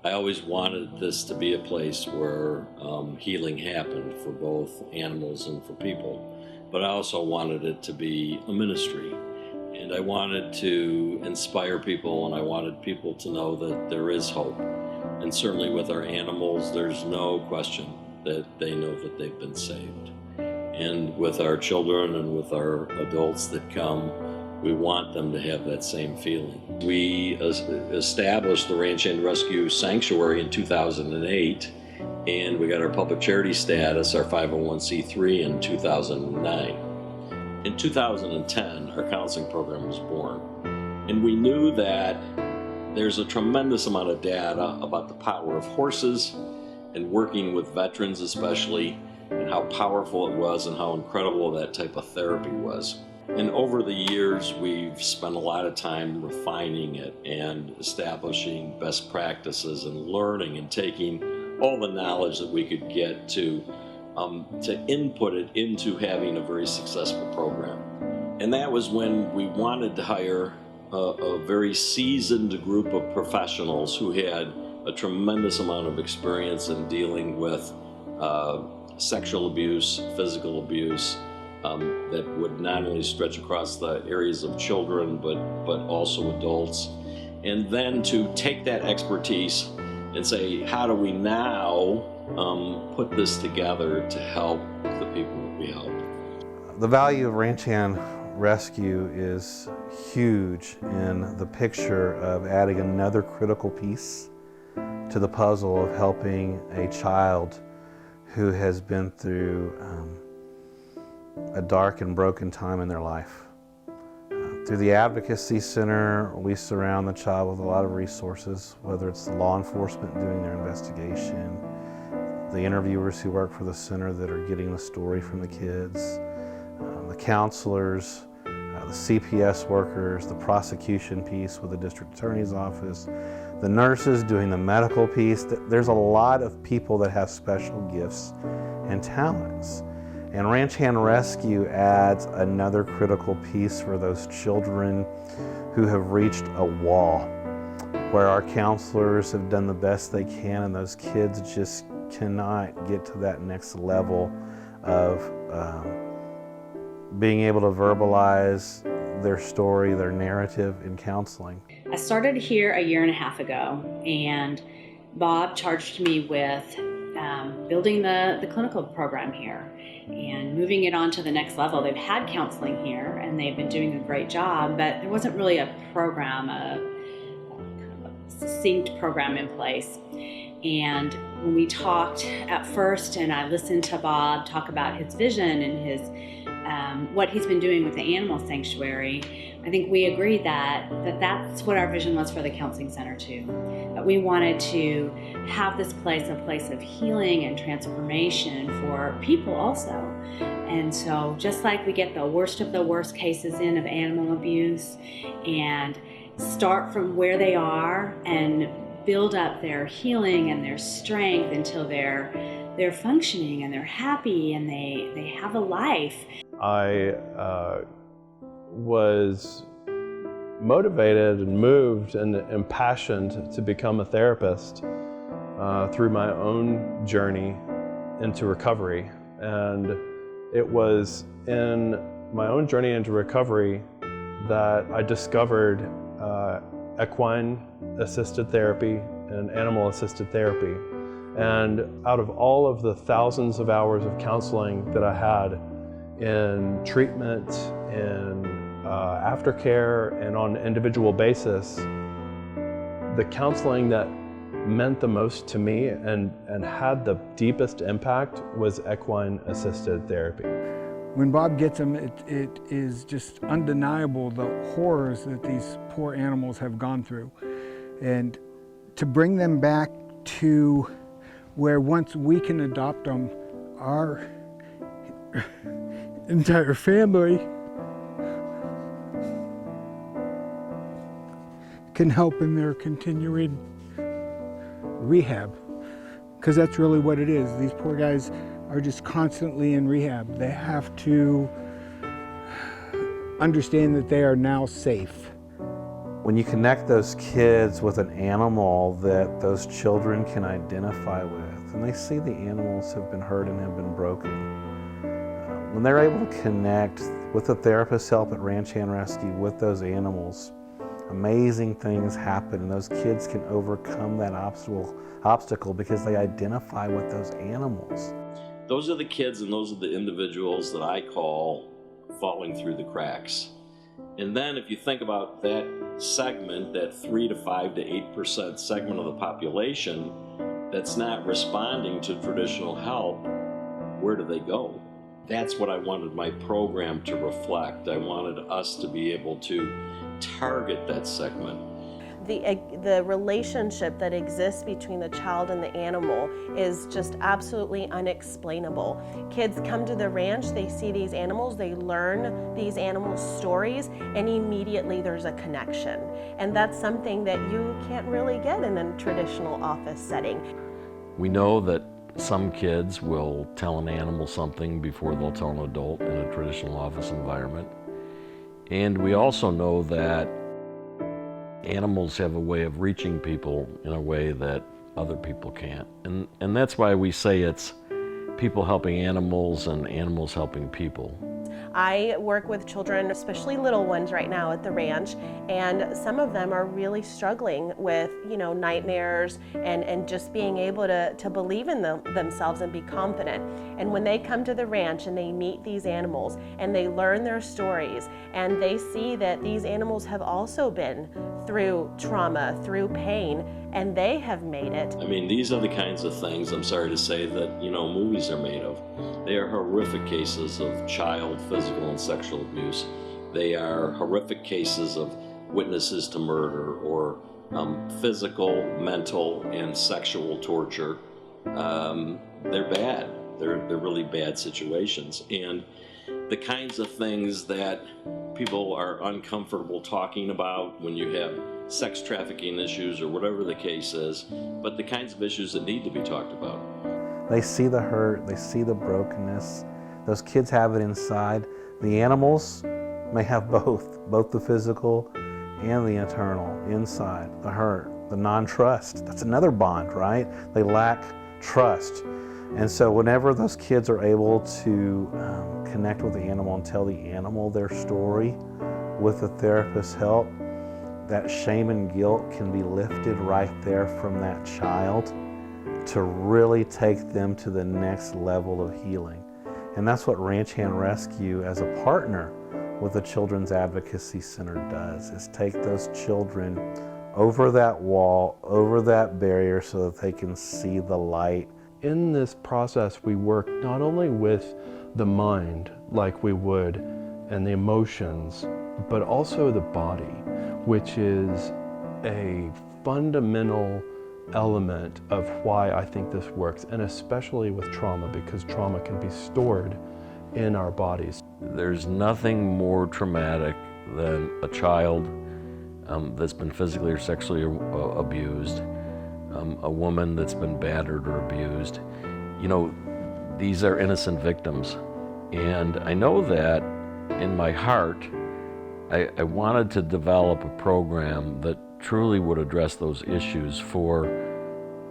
I always wanted this to be a place where healing happened for both animals and for people, but I also wanted it to be a ministry. And I wanted to inspire people, and I wanted people to know that there is hope. And certainly with our animals, there's no question that they know that they've been saved. And with our children and with our adults that come, we want them to have that same feeling. We established the Ranch Hand Rescue Sanctuary in 2008, and we got our public charity status, our 501c3, in 2009. In 2010, our counseling program was born, and we knew that there's a tremendous amount of data about the power of horses and working with veterans especially, and how powerful it was and how incredible that type of therapy was. And over the years, we've spent a lot of time refining it and establishing best practices and learning and taking all the knowledge that we could get to input it into having a very successful program. And that was when we wanted to hire a very seasoned group of professionals who had a tremendous amount of experience in dealing with sexual abuse, physical abuse, that would not only stretch across the areas of children, but also adults. And then to take that expertise and say, how do we now put this together to help the people that we help? The value of Ranch Hand Rescue is huge in the picture of adding another critical piece to the puzzle of helping a child who has been through a dark and broken time in their life. Through the Advocacy Center, we surround the child with a lot of resources, whether it's the law enforcement doing their investigation, the interviewers who work for the center that are getting the story from the kids, the counselors, the CPS workers, the prosecution piece with the district attorney's office, the nurses doing the medical piece. There's a lot of people that have special gifts and talents. And Ranch Hand Rescue adds another critical piece for those children who have reached a wall, where our counselors have done the best they can and those kids just cannot get to that next level of being able to verbalize their story, their narrative in counseling. I started here a year and a half ago, and Bob charged me with building the clinical program here and moving it on to the next level. They've had counseling here and they've been doing a great job, but there wasn't really a program, a succinct program in place. And when we talked at first, and I listened to Bob talk about his vision and his what he's been doing with the animal sanctuary, I think we agreed that that's what our vision was for the counseling center too. That we wanted to have this place a place of healing and transformation for people also. And so just like we get the worst of the worst cases in of animal abuse and start from where they are and build up their healing and their strength until they're functioning and they're happy and they have a life. I was motivated and moved and impassioned to become a therapist through my own journey into recovery. And it was in my own journey into recovery that I discovered equine assisted therapy and animal assisted therapy. And out of all of the thousands of hours of counseling that I had in treatment, in aftercare, and on an individual basis, the counseling that meant the most to me and had the deepest impact was equine assisted therapy. When Bob gets them, it is just undeniable the horrors that these poor animals have gone through. And to bring them back to where once we can adopt them, our entire family can help in their continuing rehab. Because that's really what it is. These poor guys are just constantly in rehab. They have to understand that they are now safe When you connect those kids with an animal that those children can identify with, and they see the animals have been hurt and have been broken, when they're able to connect with the therapist's help at Ranch Hand Rescue with those animals, amazing things happen, and those kids can overcome that obstacle because they identify with those animals. Those are the kids and those are the individuals that I call falling through the cracks. And then if you think about that segment, that 3 to 5 to 8% segment of the population that's not responding to traditional help, where do they go? That's what I wanted my program to reflect. I wanted us to be able to target that segment. The relationship that exists between the child and the animal is just absolutely unexplainable. Kids come to the ranch, they see these animals, they learn these animals' stories, and immediately there's a connection. And that's something that you can't really get in a traditional office setting. We know that some kids will tell an animal something before they'll tell an adult in a traditional office environment. And we also know that animals have a way of reaching people in a way that other people can't. And that's why we say it's people helping animals and animals helping people. I work with children, especially little ones right now at the ranch, and some of them are really struggling with, nightmares and just being able to believe in themselves and be confident. And when they come to the ranch and they meet these animals and they learn their stories and they see that these animals have also been through trauma, through pain, and they have made it. I mean, these are the kinds of things, I'm sorry to say, that, movies are made of. They are horrific cases of child physical and sexual abuse. They are horrific cases of witnesses to murder or physical, mental, and sexual torture. They're bad. They're really bad situations. And the kinds of things that people are uncomfortable talking about when you have sex trafficking issues or whatever the case is, but the kinds of issues that need to be talked about. They see the hurt, they see the brokenness. Those kids have it inside. The animals may have both the physical and the internal inside, the hurt, the non-trust. That's another bond, right? They lack trust. And so whenever those kids are able to connect with the animal and tell the animal their story with the therapist's help, that shame and guilt can be lifted right there from that child to really take them to the next level of healing. And that's what Ranch Hand Rescue as a partner with the Children's Advocacy Center does, is take those children over that wall, over that barrier so that they can see the light. In this process, we work not only with the mind like we would and the emotions, but also the body, which is a fundamental element of why I think this works, and especially with trauma, because trauma can be stored in our bodies. There's nothing more traumatic than a child that's been physically or sexually abused, a woman that's been battered or abused. These are innocent victims. And I know that in my heart, I wanted to develop a program that truly would address those issues for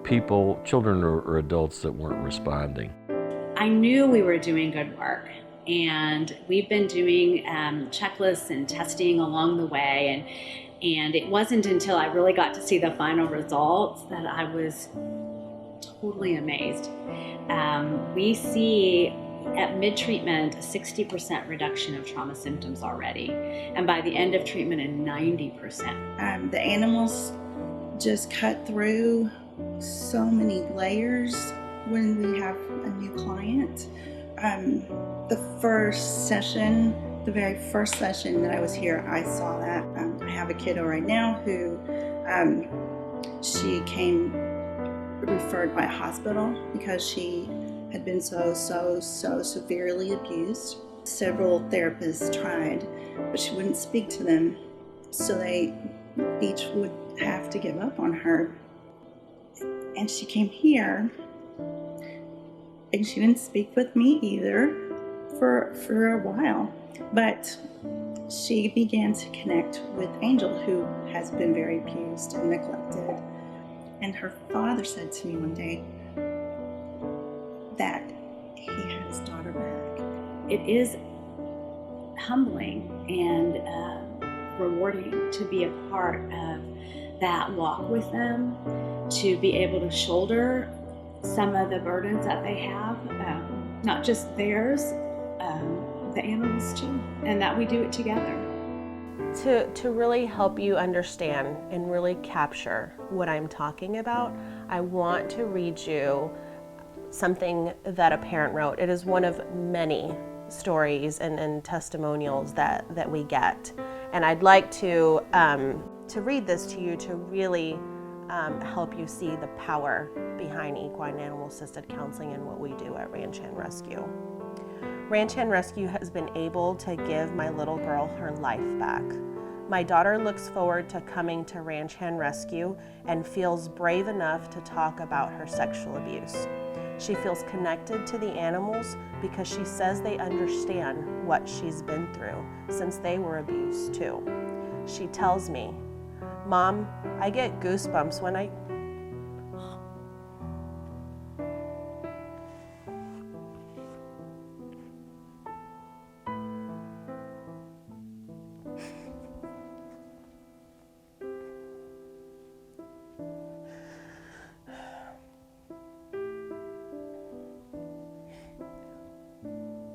people, children or adults that weren't responding. I knew we were doing good work, and we've been doing checklists and testing along the way, and it wasn't until I really got to see the final results that I was totally amazed. We see at mid-treatment a 60% reduction of trauma symptoms already, and by the end of treatment a 90%. The animals just cut through so many layers when we have a new client. The very first session that I was here, I saw that. I have a kiddo right now who she came referred by a hospital because she had been so severely abused. Several therapists tried, but she wouldn't speak to them, so they each would have to give up on her. And she came here, and she didn't speak with me either for a while, but she began to connect with Angel, who has been very abused and neglected. And her father said to me one day that he had his daughter back. It is humbling and rewarding to be a part of that walk with them, to be able to shoulder some of the burdens that they have, not just theirs, the animals too, and that we do it together. To really help you understand and really capture what I'm talking about, I want to read you something that a parent wrote. It is one of many stories and testimonials that we get. And I'd like to read this to you to really help you see the power behind equine animal assisted counseling and what we do at Ranch Hand Rescue. Ranch Hand Rescue has been able to give my little girl her life back. My daughter looks forward to coming to Ranch Hand Rescue and feels brave enough to talk about her sexual abuse. She feels connected to the animals because she says they understand what she's been through since they were abused too. She tells me, "Mom, I get goosebumps when I..."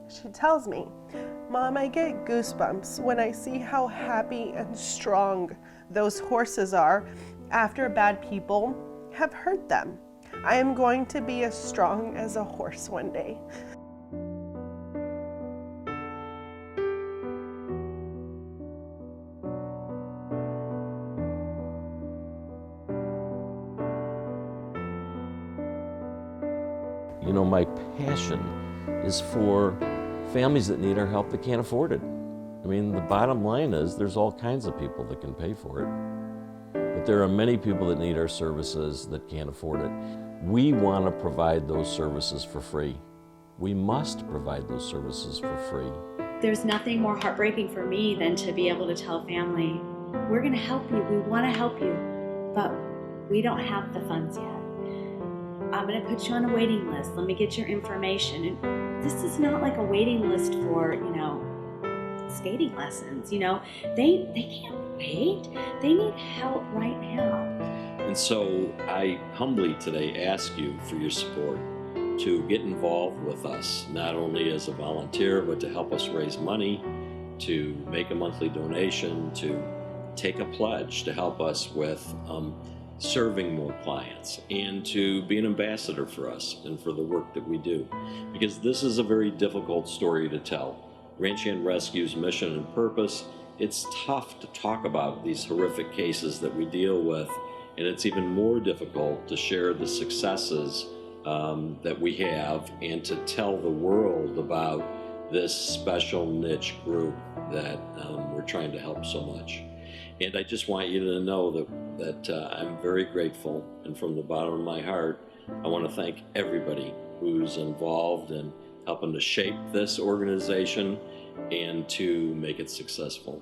She tells me, "Mom, I get goosebumps when I see how happy and strong those horses are after bad people have hurt them. I am going to be as strong as a horse one day." You know, my passion is for families that need our help that can't afford it. I mean, the bottom line is there's all kinds of people that can pay for it, but there are many people that need our services that can't afford it. We want to provide those services for free. We must provide those services for free. There's nothing more heartbreaking for me than to be able to tell a family, we're going to help you, we want to help you, but we don't have the funds yet. I'm going to put you on a waiting list. Let me get your information. And this is not like a waiting list for, skating lessons. They can't wait. They need help right now. And so I humbly today ask you for your support to get involved with us, not only as a volunteer, but to help us raise money, to make a monthly donation, to take a pledge to help us with serving more clients, and to be an ambassador for us and for the work that we do. Because this is a very difficult story to tell. Ranch Hand Rescue's mission and purpose, it's tough to talk about these horrific cases that we deal with, and it's even more difficult to share the successes that we have and to tell the world about this special niche group that we're trying to help so much. And I just want you to know that I'm very grateful, and from the bottom of my heart, I want to thank everybody who's involved in helping to shape this organization and to make it successful.